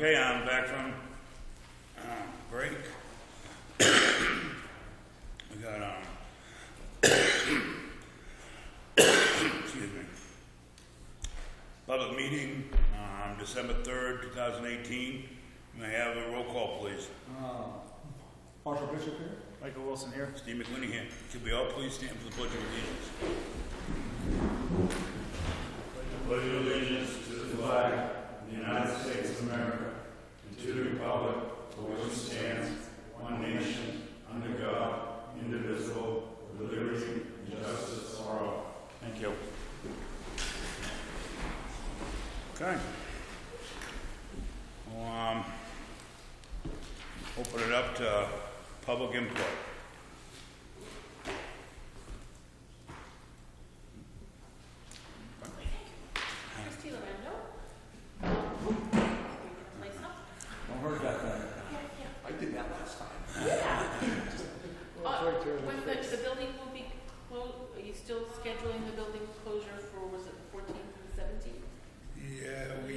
Okay, I'm back from break. We got excuse me, public meeting on December 3rd, 2018. May I have a roll call, please? Marshall Bishop here. Michael Wilson here. Steve McWinney here. Could we all please stand for the Pledge of Allegiance? Pledge of allegiance to the flag of the United States of America and to the republic for which it stands, one nation, under God, indivisible, with liberty and justice for all. Thank you. Okay. We'll open it up to public input. Christy Lorendo. I heard about that. I did that last time. When the building will be closed, are you still scheduling the building closure for, was it the 14th and the 17th? Yeah, we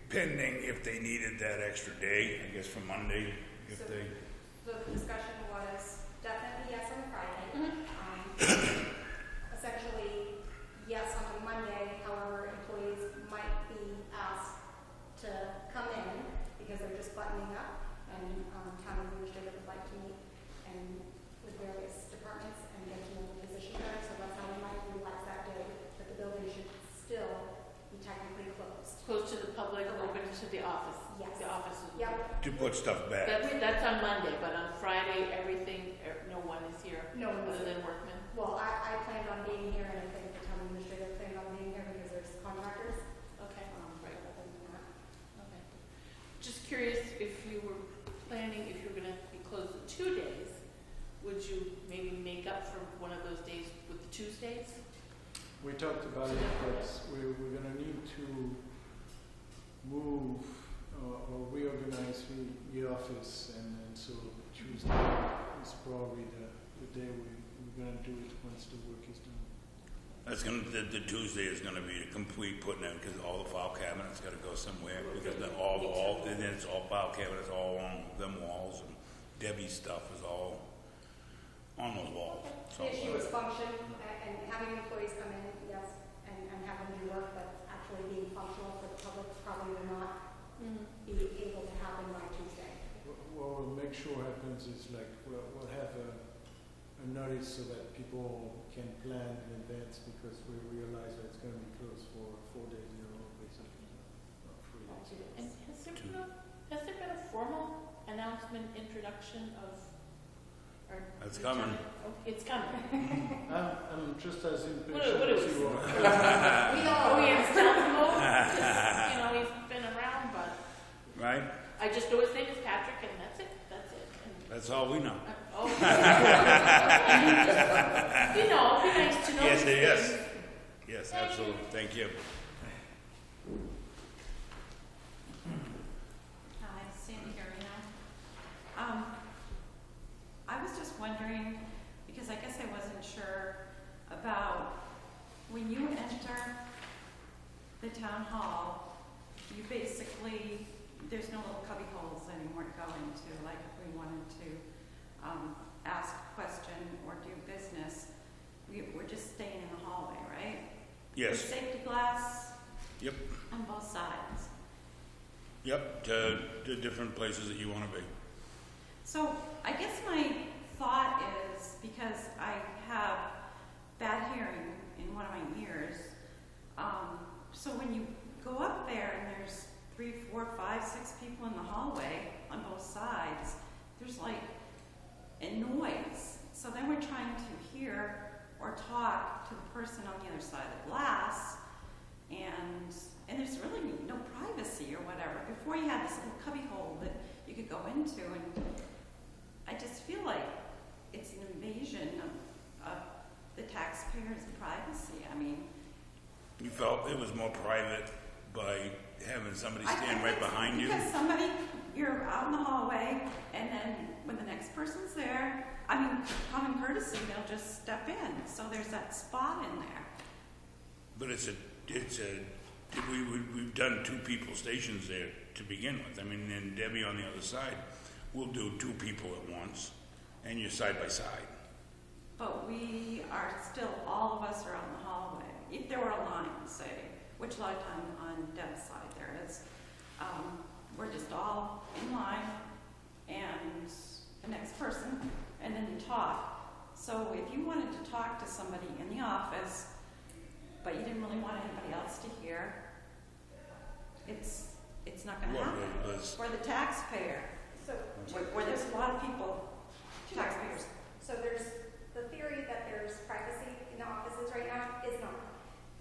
pending if they needed that extra day, I guess for Monday, if So- they. The discussion was definitely yes on Friday. Essentially, yes on Monday. However, employees might be asked to come in because they're just buttoning up, and town administrator would like to meet and with various departments and get to know the position better. So that's how we might utilize that day. But the building should still be technically closed. Closed to the public, open to the office? Yes. The office is. Yep. To put stuff back. That's on Monday, but on Friday, everything, no one is here. No one is other here. than workmen. Well, I planned on being here, and I think the town administrator planned on being here because there's contractors. Okay, right. Other than that. Okay. Just curious if you were planning, if you were gonna be closed for 2 days, would you maybe make up for one of those days with the Tuesdays? We talked about it, but we're going to need to move or reorganize the office, and so Tuesday is probably the day we're going to do it once the work is done. That's gonna, the Tuesday is gonna be a complete putting in, because all the file cabinets gotta go somewhere, because then and then it's all file cabinets all on them walls, and Debbie's stuff is all on those walls. So, The issue is function and having employees come in, yes, and have them do work, but actually being functional for the public probably will not be able to happen by Tuesday. What we'll make sure happens is like we'll have a notice so that people can plan in advance, because we realize that it's going to be closed for 4 days in a row, basically, not 3 days. And has there been a formal announcement, introduction of? That's coming. Oh, it's coming. I'm just as impatient What as is you are. We all Oh, yeah, stealth mode. He's been around, but right? I just know his name is Patrick, and that's it. That's it. And, That's all we know. oh, it'd be nice to know. Yes, these yes. things. Yes, absolutely. Thank you. Hi, Sandy here now. I was just wondering, because I guess I wasn't sure about when you enter the town hall, you basically, there's no little cubby holes anymore to go into, like if we wanted to ask a question or do business, we're just staying in the hallway, right? Yes. With safety glass Yep. on both sides. Yep. To different places that you want to be. So I guess my thought is, because I have bad hearing in one of my ears, so when you go up there and there's 3, 4, 5, 6 people in the hallway on both sides, there's like a noise. So then we're trying to hear or talk to the person on the other side of the glass, and there's really no privacy or whatever. Before you had this little cubby hole that you could go into, and I just feel like it's an invasion of the taxpayers' privacy. I mean, You felt it was more private by having somebody I stand think right behind you? because somebody, you're out in the hallway, and then when the next person's there, I mean, common courtesy, they'll just step in. So there's that spot in there. But it's a we've done 2 people stations there to begin with. I mean, and Debbie on the other side will do 2 people at once, and you're side by side. But we are still, all of us are out in the hallway. If there were a line, say, which a lot of time on Deb's side there is, we're just all in line and the next person, and then you talk. So if you wanted to talk to somebody in the office, but you didn't really want anybody else to hear, it's not going to happen. For the taxpayer, So, where there's a lot of people, taxpayers. so there's the theory that there's privacy in the offices right now is not.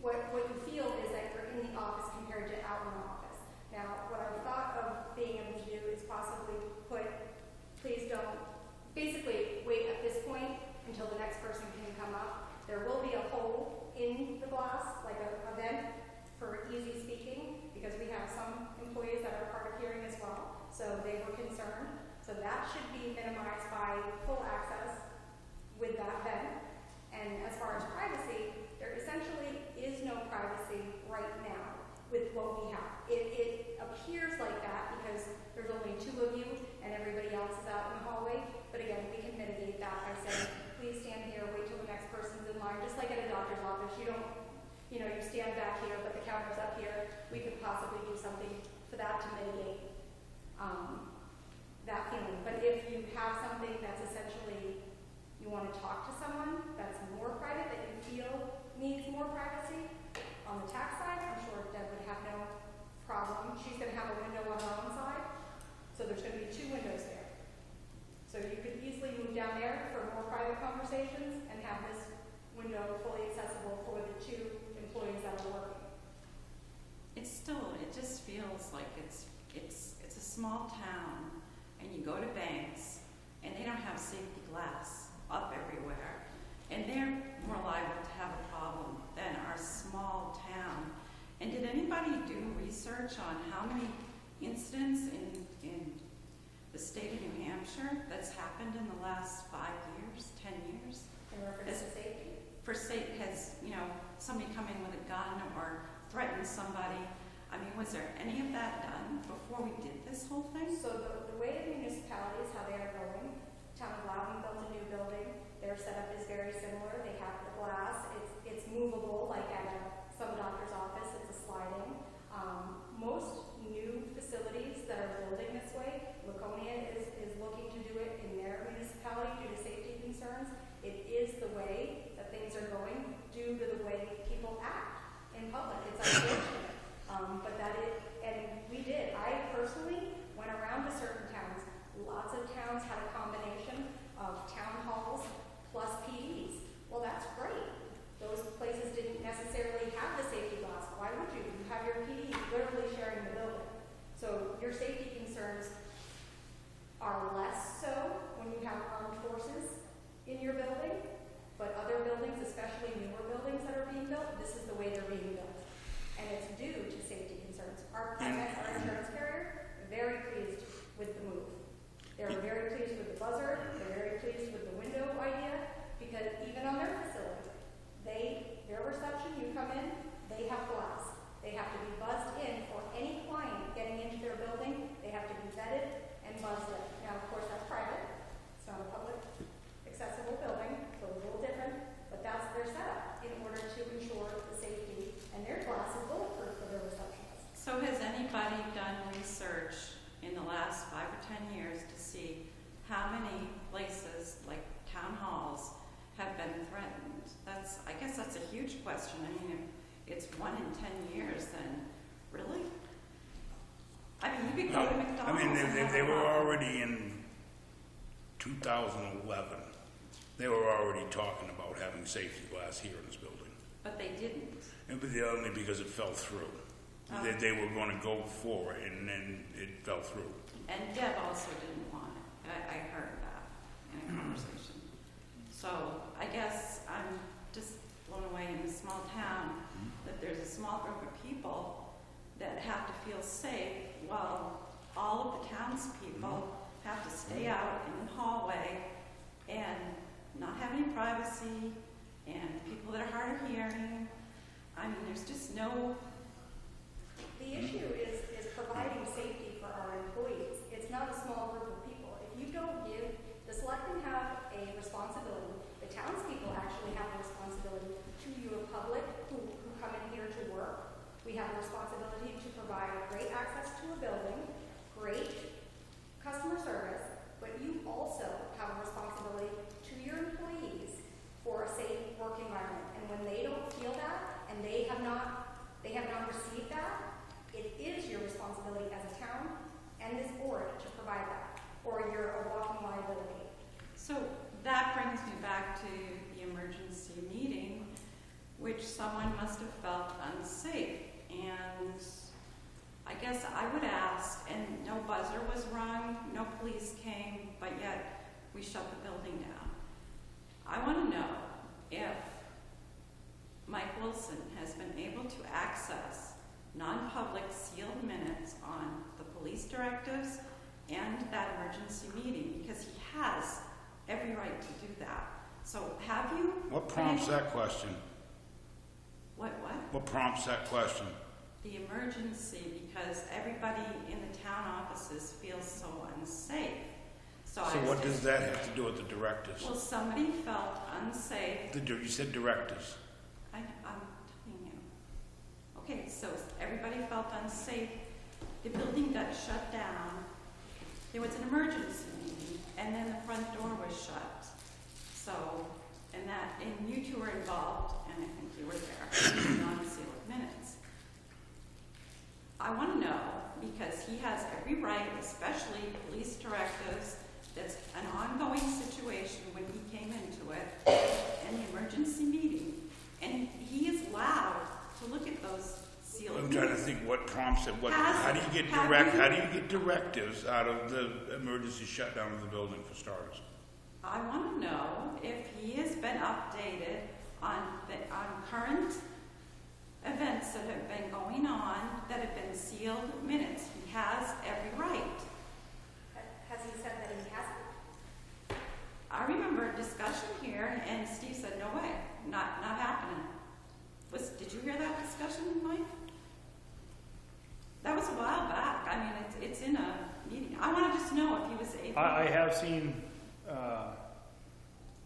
What you feel is that you're in the office compared to out in the office. Now, what I've thought of being able to do is possibly please don't, basically wait at this point until the next person can come up. There will be a hole in the glass, like a vent for easy speaking, because we have some employees that are hard of hearing as well, so they were concerned. So that should be minimized by full access with that vent. And as far as privacy, there essentially is no privacy right now with what we have. It appears like that because there's only 2 of you and everybody else is out in the hallway. But again, we can mitigate that by saying, please stand here, wait till the next person's in line. Just like at a doctor's office, you stand back here, but the counter's up here. We could possibly do something for that to mitigate that feeling. But if you have something that's essentially, you want to talk to someone that's more private, that you feel needs more privacy, on the tax side, I'm sure Deb would have no problem. She's going to have a window on her own side, so there's going to be 2 windows there. So you could easily move down there for more private conversations and have this window fully accessible for the 2 employees that are working. It just feels like it's a small town, and you go to banks, and they don't have safety glass up everywhere, and they're more liable to have a problem than our small town. And did anybody do research on how many incidents in the state of New Hampshire that's happened in the last 5 years, 10 years? In reference to safety? For state, has somebody come in with a gun or threatened somebody? I mean, was there any of that done before we did this whole thing? So the way the municipalities, how they are going, Town of Loudon built a new building. Their setup is very similar. They have the glass. It's movable, like at some doctor's office. It's a sliding. Most new facilities that are building this way, Laconia is looking to do it in their municipality due to safety concerns. It is the way that things are going due to the way people act in public. It's unfortunate. I personally went around to certain towns. Lots of towns had a combination of town halls plus PDs. Well, that's great. Those places didn't necessarily have the safety glass. Why would you? You have your PD literally sharing the building. So your safety concerns are less so when you have armed forces in your building, but other buildings, especially newer buildings that are being built, this is the way they're being built. And it's due to safety concerns. Our insurance carrier, very pleased with the move. They're very pleased with the buzzer. They're very pleased with the window idea, because even on their facility, their reception, you come in, they have glass. They have to be buzzed in for any client getting into their building. They have to be vetted and buzzed in. Now, of course, that's private. It's not a public accessible building, so it's a little different, but that's their setup in order to ensure the safety, and their glass is bulletproof for their receptionists. So has anybody done research in the last 5 or 10 years to see how many places, like town halls, have been threatened? I guess that's a huge question. I mean, if it's 1 in 10 years, then really? I mean, you could go to McDonald's. I mean, they were already in 2011. They were already talking about having safety glass here in this building. But they didn't. But only because it fell through. Oh. They were going to go for it, and then it fell through. And Deb also didn't want it. I heard that in a conversation. So I guess I'm just blown away in a small town that there's a small group of people that have to feel safe while all of the townspeople have to stay out in the hallway and not have any privacy, and people that are hard of hearing. I mean, there's just no We have a responsibility to provide great access to a building, great customer service, but you also have a responsibility to your employees for a safe work environment. And when they don't feel that, and they have not received that, it is your responsibility as a town and this board to provide that, or you're a walking liability. So that brings me back to the emergency meeting, which someone must have felt unsafe. And I guess I would ask, and no buzzer was rung, no police came, but yet we shut the building down. I want to know if Mike Wilson has been able to access non-public sealed minutes on the police directives and that emergency meeting, because he has every right to do that. So have you... What prompts that question? What? What prompts that question? The emergency, because everybody in the town offices feels so unsafe. So What does that have to do with the directives? Well, somebody felt unsafe. You said directives. I'm telling you. Okay, so everybody felt unsafe. The building got shut down. There was an emergency meeting, and then the front door was shut. So, and you two were involved, and I think you were there, non-sealed minutes. I want to know, because he has every right, especially police directives, that's an ongoing situation when he came into it, and the emergency meeting, and he is allowed to look at those sealed I'm minutes. trying to think what prompts it. How do you get directives out of the emergency shutdown of the building, for starters? I want to know if he has been updated on current events that have been going on that have been sealed minutes. He has every right. Has he said that he hasn't? I remember a discussion here, and Steve said, "No way, not happening." Did you hear that discussion, Mike? That was a while back. I mean, it's in a meeting. I want to just know if he was able. I have seen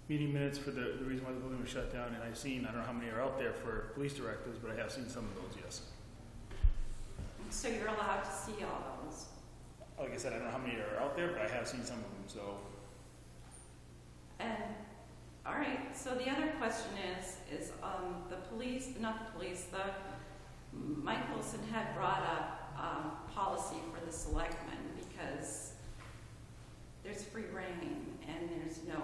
meeting minutes for the reason why the building was shut down, and I've seen, I don't know how many are out there for police directives, but I have seen some of those, yes. So you're allowed to see all those. Like I said, I don't know how many are out there, but I have seen some of them, so. And all right. So the other question is Mike Wilson had brought up policy for the selectmen, because there's free reign and there's no.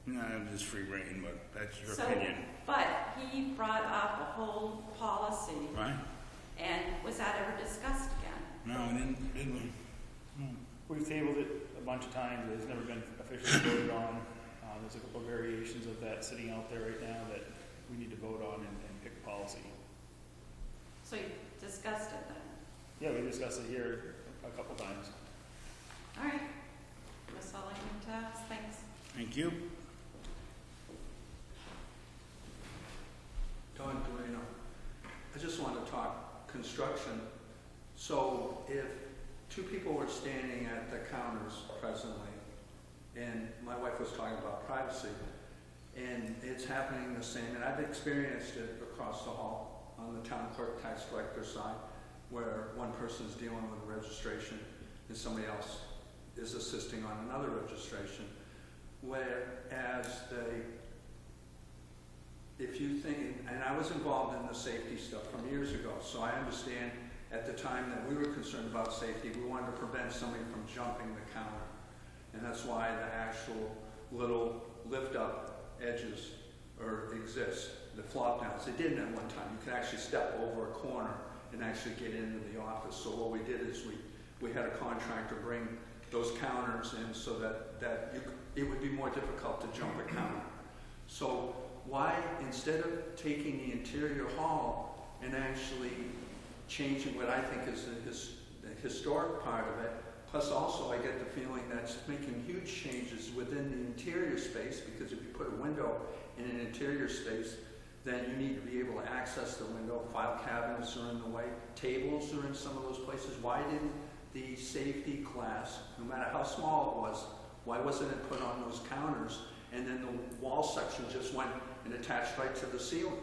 No, it's free reign, but that's your opinion. But he brought up a whole policy. Right? And was that ever discussed again? No, we didn't. We've tabled it a bunch of times, it's never been officially voted on. There's a couple of variations of that sitting out there right now that we need to vote on and pick policy. So you discussed it then? Yeah, we discussed it here a couple times. All right. That's all I need to ask. Thanks. Thank you. Don Dueno. I just want to talk construction. So if two people were standing at the counters presently, and my wife was talking about privacy, and it's happening the same, and I've experienced it across the hall on the town clerk tax collector side, where one person is dealing with a registration and somebody else is assisting on another registration. Whereas if you think, and I was involved in the safety stuff from years ago, so I understand at the time that we were concerned about safety, we wanted to prevent somebody from jumping the counter. And that's why the actual little lift-up edges exist, the flop downs. They didn't at one time. You could actually step over a corner and actually get into the office. So what we did is we had a contractor bring those counters in so that it would be more difficult to jump a counter. So why, instead of taking the interior hall and actually changing what I think is the historic part of it, plus also I get the feeling that's making huge changes within the interior space, because if you put a window in an interior space, then you need to be able to access the window. File cabinets are in the way. Tables are in some of those places. Why didn't the safety class, no matter how small it was, why wasn't it put on those counters, and then the wall section just went and attached right to the ceiling?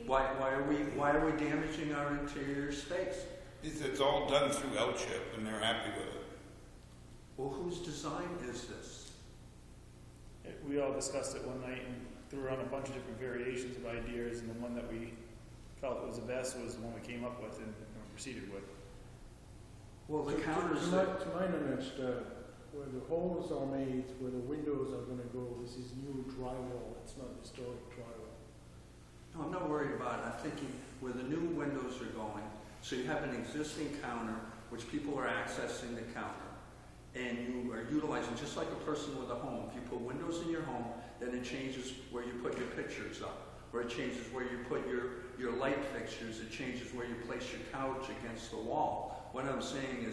Why are we damaging our interior space? It's all done through L-chip, and they're happy with it. Well, whose design is this? We all discussed it one night and threw around a bunch of different variations of ideas, and the one that we felt was the best was the one we came up with and proceeded with. Well, the To counters my, that, to my knowledge, where the holes are made, where the windows are gonna go, this is new drywall, it's not historic drywall. no, I'm not worried about it. I'm thinking where the new windows are going. So you have an existing counter, which people are accessing the counter, and you are utilizing, just like a person with a home. If you put windows in your home, then it changes where you put your pictures up, or it changes where you put your light fixtures, it changes where you place your couch against the wall. What I'm saying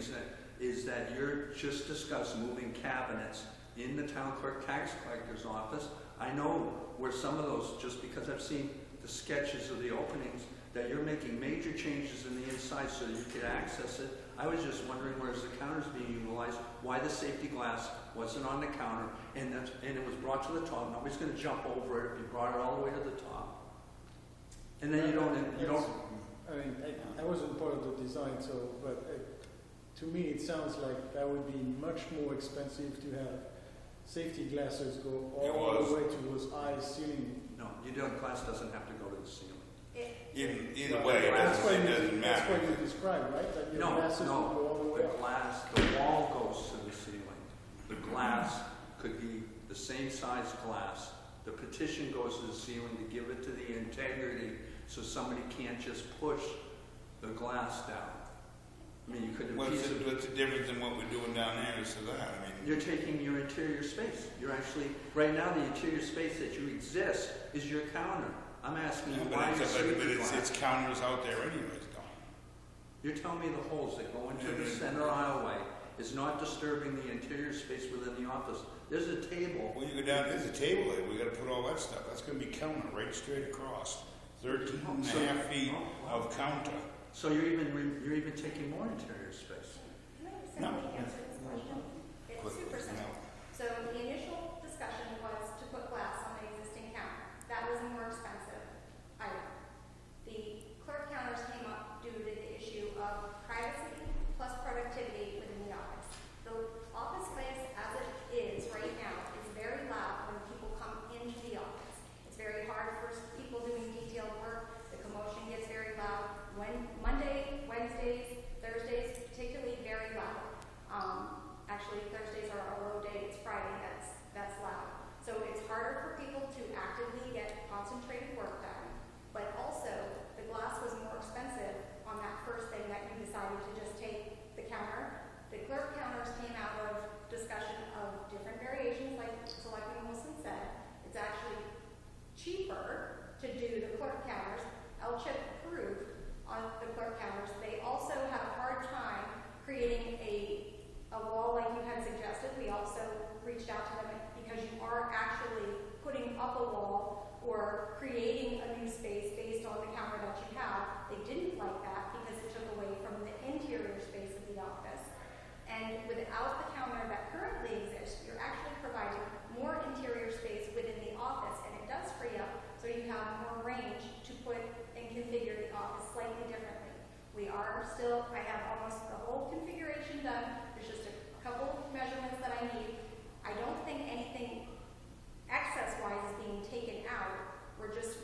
is that you're just discussed moving cabinets in the town clerk tax collector's office. I know where some of those, just because I've seen the sketches of the openings, that you're making major changes in the inside so that you could access it. I was just wondering, where's the counters being utilized, why the safety glass wasn't on the counter, and it was brought to the top. Nobody's going to jump over it if you brought it all the way to the top. And then you don't. I mean, I wasn't part of the design, so, but to me, it sounds like that would be much more expensive to have safety glasses go all the way to those high ceiling. No, you don't. Glass doesn't have to go to the ceiling. Either way, it That's what doesn't That's matter. what you described, right? That your No, glasses no. would go all the way The up. glass, the wall goes to the ceiling. The glass could be the same size glass. The petition goes to the ceiling to give it to the integrity, so somebody can't just push the glass down. I mean, you could. What's the difference in what we're doing down there is to that? I mean, You're taking your interior space. You're actually, right now, the interior space that you exist is your counter. I'm asking you why it's counters out there anyways, though. You're telling me the holes that go into the center aisleway is not disturbing the interior space within the office. There's a table. When you go down, there's a table there. We got to put all that stuff. That's going to be counter right straight across. 13 and a half feet of counter. So you're even taking more interior space. Can I just No. simply answer this question? It's super simple. So the initial discussion was to put glass on the existing counter. That was a more expensive item. The clerk counters came up due to the issue of privacy plus productivity within the office. The office space as it is right now is very loud when people come into the office. It's very hard for people doing detailed work. The commotion gets very loud. Monday, Wednesdays, Thursdays, particularly very loud. Actually, Thursdays are a low day. It's Friday. That's loud. So it's harder for people to actively get concentrated work done. But also, the glass was more expensive on that first thing that you decided to just take the counter. The clerk counters came out of discussion of different variations, like Selectman Wilson said. It's actually cheaper to do the clerk counters. L-chip approved on the clerk counters. They also had a hard time creating a wall like you had suggested. We also reached out to them because you are actually putting up a wall or creating a new space based on the counter that you have. They didn't like that because it took away from the interior space of the office. And without the counter that currently exists, you're actually providing more interior space within the office, and it does free up so you have more range to put and configure the office slightly differently. I have almost the whole configuration done. There's just a couple measurements that I need. I don't think anything excess-wise is being taken out. We're just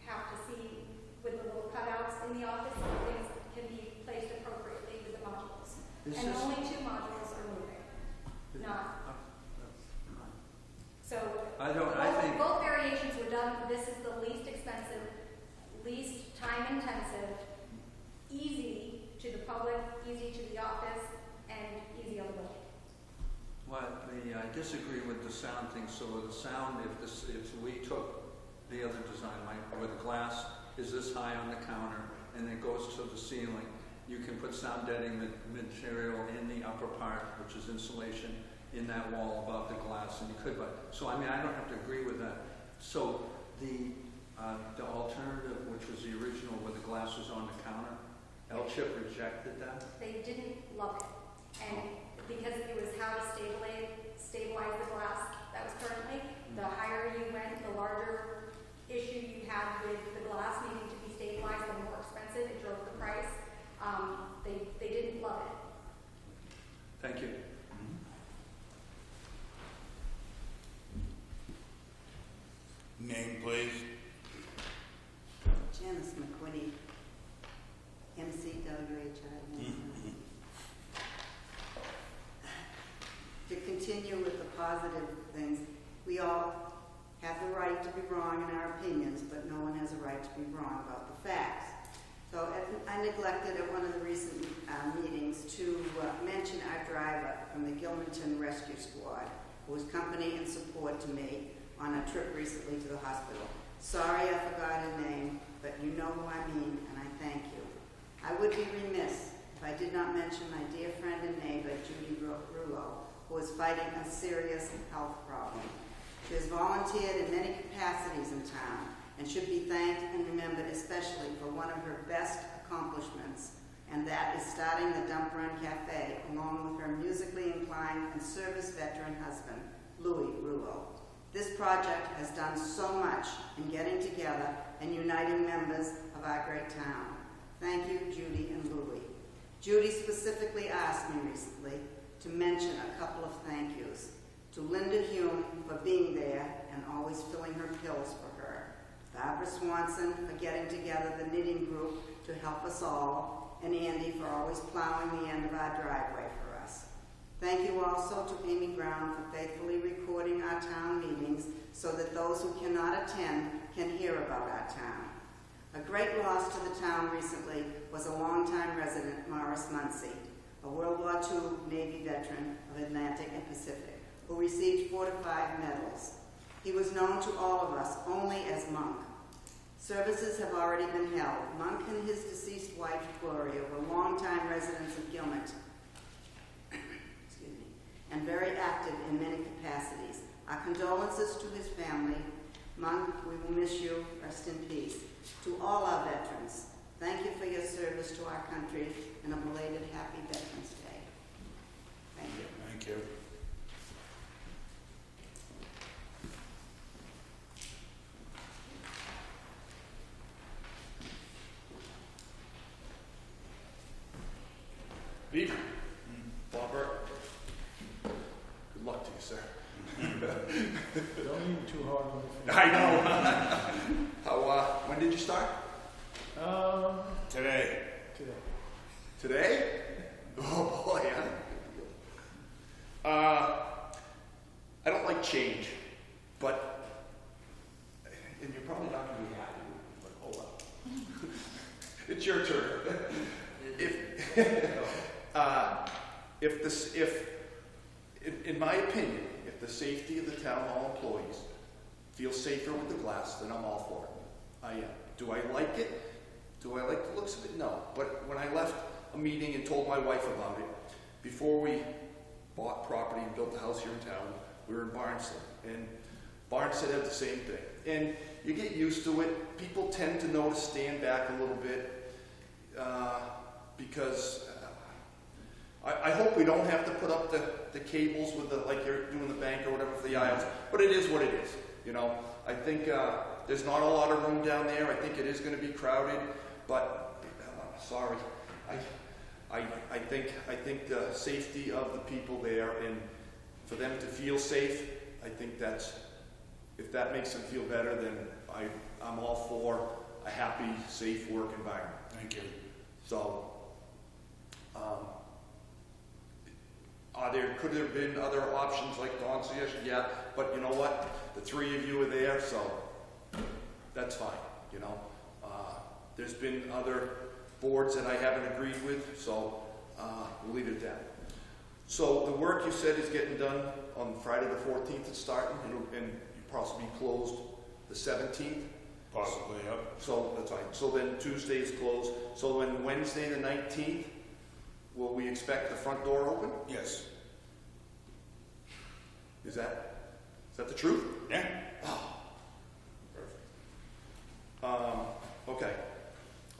have to see with the little cutouts in the office, things can be placed appropriately with the modules. And only 2 modules are moving, not. So both variations were done. This is the least expensive, least time-intensive, easy to the public, easy to the office, and easy on the budget. Well, I disagree with the sound thing. So with the sound, if we took the other design, where the glass is this high on the counter and it goes to the ceiling, you can put sound deadening material in the upper part, which is insulation, in that wall above the glass, and you could. So I mean, I don't have to agree with that. So the alternative, which was the original, where the glass was on the counter, L-chip rejected that. They didn't love it, and because it was how to stabilize the glass that was currently, the higher you went, the larger issue you had with the glass needing to be stabilize them more expensive, it drove the price. They didn't love it. Thank you. Name, please. Janice McQuitty, MCWHI. To continue with the positive things, we all have the right to be wrong in our opinions, but no one has a right to be wrong about the facts. So I neglected at one of the recent meetings to mention our driver from the Gilmanton Rescue Squad, who was company and support to me on a trip recently to the hospital. Sorry I forgot her name, but you know who I mean, and I thank you. I would be remiss if I did not mention my dear friend and neighbor, Judy Rulo, who is fighting a serious health problem. She has volunteered in many capacities in town and should be thanked and remembered especially for one of her best accomplishments, and that is starting the Dump Run Cafe along with her musically inclined and service veteran husband, Louis Rulo. This project has done so much in getting together and uniting members of our great town. Thank you, Judy and Louie. Judy specifically asked me recently to mention a couple of thank yous. To Linda Hume for being there and always filling her pills for her. Barbara Swanson for getting together the knitting group to help us all. And Andy for always plowing the end of our driveway for us. Thank you also to Amy Brown for faithfully recording our town meetings so that those who cannot attend can hear about our town. A great loss to the town recently was a longtime resident, Morris Muncy, a World War II Navy veteran of Atlantic and Pacific, who received 4 to 5 medals. He was known to all of us only as Monk. Services have already been held. Monk and his deceased wife, Gloria, were longtime residents of Gilmanton, and very active in many capacities. Our condolences to his family. Monk, we will miss you. Rest in peace. To all our veterans, thank you for your service to our country, and a belated Happy Veterans Day. Thank you. Thank you. Beaver. Robert. Good luck to you, sir. Don't lean too hard on the I know. How, when did you start? Today. Today. Today? Oh boy, I don't like change, but, and you're probably not going to be happy with me, but hold on. It's your turn. In my opinion, if the safety of the town hall employees feel safer with the glass, then I'm all for it. I am. Do I like it? Do I like the looks of it? No. But when I left a meeting and told my wife about it, before we bought property and built the house here in town, we were in Barnstead. And Barnstead had the same thing. And you get used to it. People tend to know to stand back a little bit because I hope we don't have to put up the cables with the, like you're doing the bank or whatever for the aisles, but it is what it is. You know, I think there's not a lot of room down there. I think it is going to be crowded, but sorry, I think the safety of the people there and for them to feel safe, I think that's, if that makes them feel better, then I'm all for a happy, safe work environment. Thank you. So, could there have been other options like Dawn suggested? Yeah, but you know what? The 3 of you are there, so that's fine, you know. There's been other boards that I haven't agreed with, so we'll leave it at that. So the work you said is getting done on Friday the 14th, it's starting, and you possibly closed the 17th? Possibly, yep. So that's fine. So then Tuesday is closed. So then Wednesday the 19th, will we expect the front door open? Yes. Is that the truth? Yeah. Oh, perfect. Okay.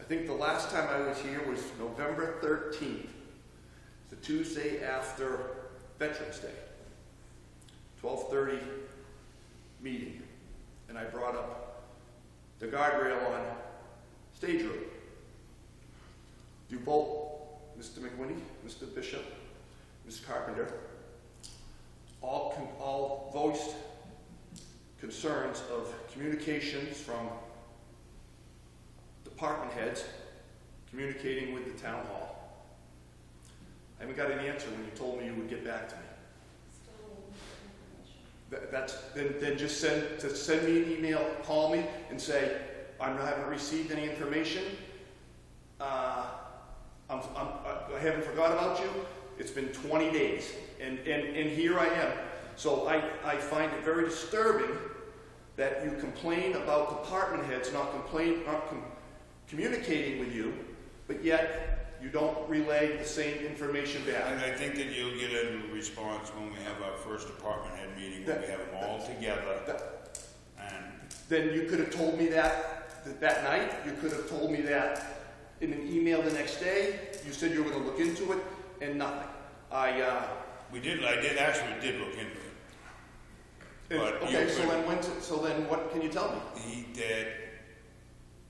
I think the last time I was here was November 13th. It's the Tuesday after Veterans Day. 12:30 meeting. And I brought up the guardrail on stage road. You both, Mr. McWhinney, Mr. Bishop, Ms. Carpenter, all voiced concerns of communications from department heads communicating with the town hall. I haven't got an answer when you told me you would get back to me. Then just send me an email, call me, and say, I haven't received any information. I haven't forgot about you. It's been 20 days, and here I am. So I find it very disturbing that you complain about department heads not communicating with you, but yet you don't relay the same information back. And I think that you'll get a response when we have our first department head meeting, when we have them all together. And then you could have told me that night. You could have told me that in an email the next day. You said you were going to look into it, and nothing. I did look into it. But okay, so then what can you tell me?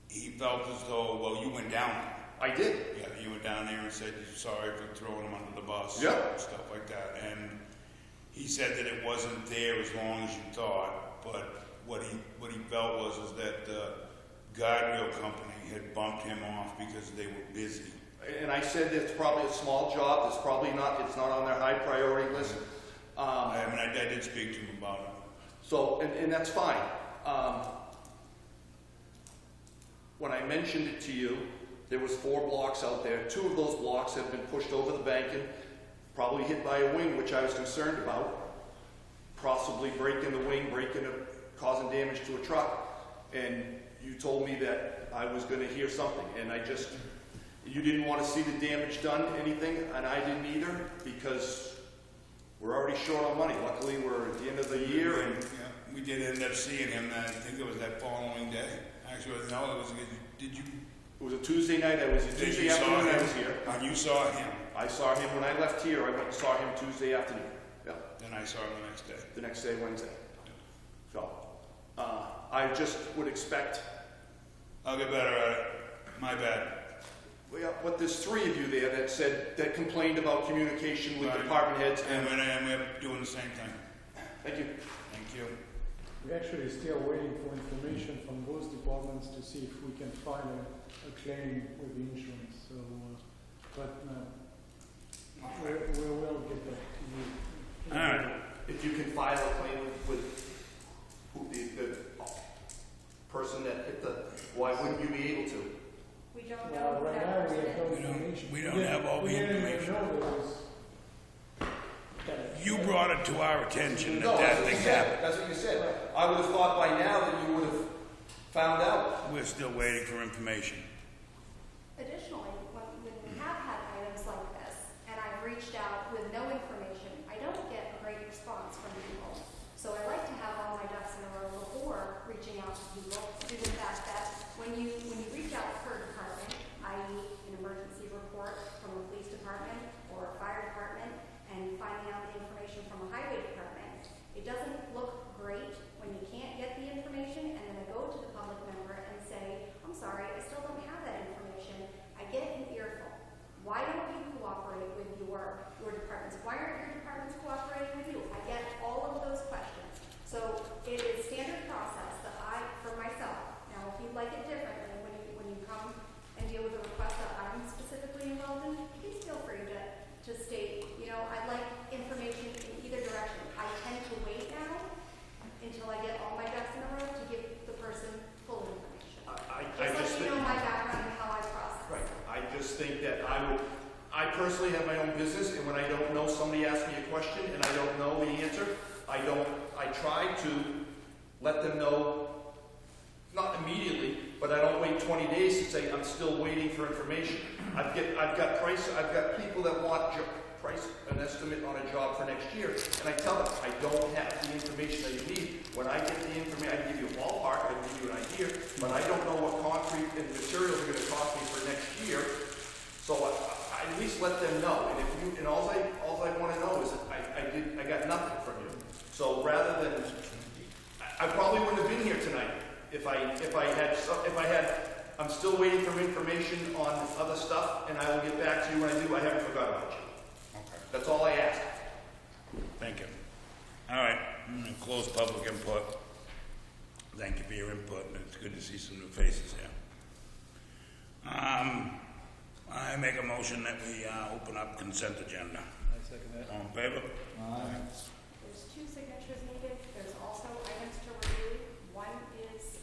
He felt as though, well, you went down there. I did. Yeah, you went down there and said you're sorry for throwing him under the bus. Yeah. And stuff like that. And he said that it wasn't there as long as you thought, but what he felt was that the guardrail company had bumped him off because they were busy. And I said it's probably a small job. It's not on their high priority list. I did speak to him about it. So, and that's fine. When I mentioned it to you, there was 4 blocks out there. 2 of those blocks have been pushed over the banking, probably hit by a wing, which I was concerned about. Possibly breaking the wing, causing damage to a truck. And you told me that I was going to hear something, and you didn't want to see the damage done, anything, and I didn't either, because we're already short on money. Luckily, we're at the end of the year, and yeah, we did end up seeing him. I think it was that following day. Actually, no, it was. Did you? It was a Tuesday night. Tuesday afternoon. I was here. And you saw him. I saw him when I left here. I went and saw him Tuesday afternoon. Yeah. Then I saw him the next day. The next day, Wednesday. So, I just would expect. I'll get better at it. My bad. Well, but there's 3 of you there that complained about communication with department heads, and we're doing the same thing. Thank you. Thank you. We're actually still waiting for information from those departments to see if we can file a claim with the insurance. So, we will get back to you. All right. If you can file a claim with the person that hit why wouldn't you be able to? We don't know who Right that now, we person have no is. information. We don't have all the We didn't information. even know there was. You brought it to our attention No, that that's what thing you said. happened. That's what you said. I would have thought by now that you would have found out. We're still waiting for information. Additionally, when we have had items like this, and I've reached out with no information, I don't get a great response from people. So I like to have all my ducks in a row before reaching out to people, due to the fact that when you reach out per department, i.e. an emergency report from a police department or a fire department, and finding out the information from a highway department, it doesn't look great when you can't get the information, and then I go to the public member and say, I'm sorry, I still don't have that information. I get an earful. Why don't you cooperate with your departments? Why aren't your departments cooperating with you? I get all of those questions. So it is standard process that for myself, now if you'd like it differently, when you come and deal with a request that I'm specifically involved in, please feel free to state, I'd like information in either direction. I tend to wait now until I get all my ducks in a row to give the person full information. Just let you know my background and how I process. Right. I just think that I personally have my own business, and when I don't know, somebody asks me a question and I don't know the answer, I try to let them know, not immediately, but I don't wait 20 days to say I'm still waiting for information. I've got people that want an estimate on a job for next year, and I tell them I don't have the information that you need. When I get the information, I can give you a ballpark, I can give you an idea, but I don't know what concrete and materials are going to cost me for next year. So I at least let them know. And all I want to know is that I got nothing from you. So rather than, I probably wouldn't have been here tonight if I had I'm still waiting for information on other stuff, and I will get back to you when I do. I haven't forgotten about you. Okay, That's all I asked. thank you. All right, I'm gonna close public input. Thank you for your input, and it's good to see some new faces here. I make a motion that we open up consent agenda. I second that. All in favor? There's 2 signatures needed. There's also items to review. One is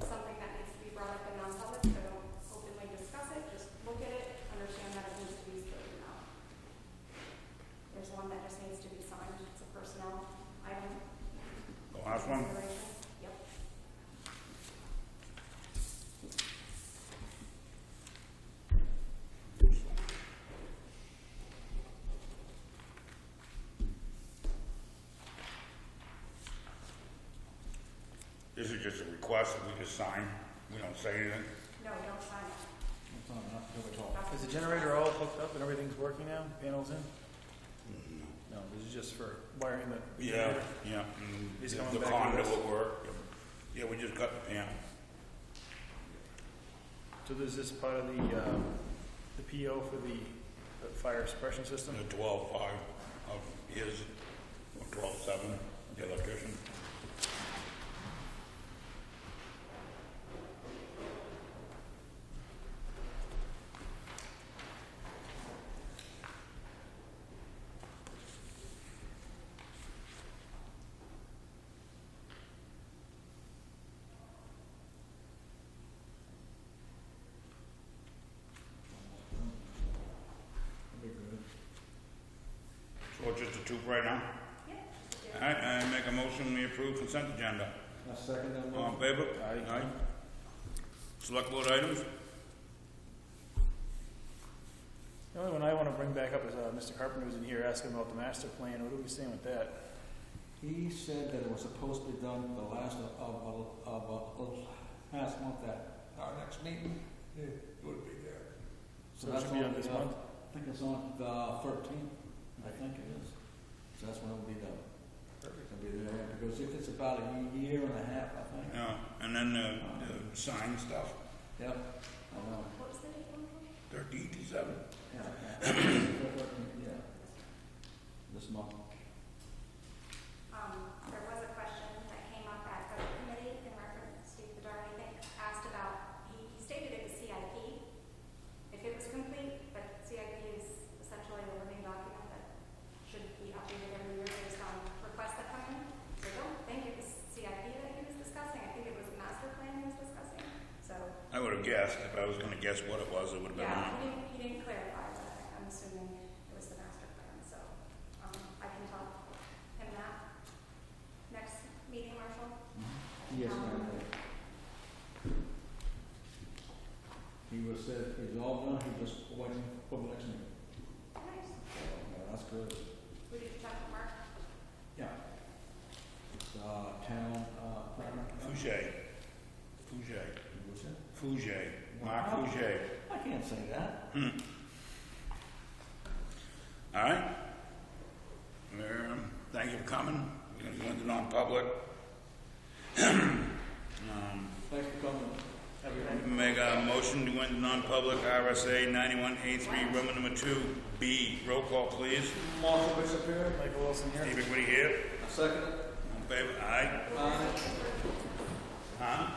something that needs to be brought up in non-public, so don't openly discuss it. Just look at it, understand that it needs to be spoken out. There's one that just needs to be signed. It's a personnel item. The last one? Consideration. Yep. This is just a request that we just sign. We don't say anything. No, don't sign it. It's not enough to do at all. Is the generator all hooked up and everything's working now? Panels in? No, this is just for wiring the. Yeah, yeah. He's The coming back to us. conduit work. Yeah, we just got the panel. So is this part of the PO for the fire suppression system? The 12.5 of his, or 12.7, the electrician. So it's just the two right now? Yep. All right, I make a motion, we approve consent agenda. I second that All in favor? Aye. Select board items? The only one I want to bring back up is Mr. Carpenter was in here asking about the master plan. What are we saying with that? He said that it was supposed to be done the last last month at our next meeting. It would be there. So it should be on this month? I think it's on the 13th. I think it is. So that's when it will be done. Perfect. It'll be there because it's about a year and a half, I think. Yeah, and then the sign stuff, Yep. I know. What was the date on that? 13.7. Yeah. Yeah. This month. There was a question that came up at the committee in reference, Steve Bedard, I think, asked about, he stated it was CIP, if it was complete, but CIP is essentially a living document that should be updated every year based on requests that come in. So I don't think it was CIP that he was discussing, I think it was the master plan he was discussing, so, I would have guessed, if I was gonna guess what it was, it would have been yeah, on. he didn't clarify, but I'm assuming it was the master plan, so, I can tell him that. Next meeting, Marshall? Yes, ma'am. He was said it's all done. He just waiting for the next meeting. Nice. That's good. Who did you talk to, Mark? Yeah. It's, town, planner. Fouché. Fouché. What's that? Fouché. Mark Wow. Fouché. I can't say that. All right. Thank you for coming. We're gonna go into non-public. Thanks for coming. Make a motion to go into non-public, RSA 91A3, Roman number 2B. Roll call, please. Marshall Bishop here. Michael Wilson here. Everybody here? I second it. All in favor? Aye. Aye. Huh?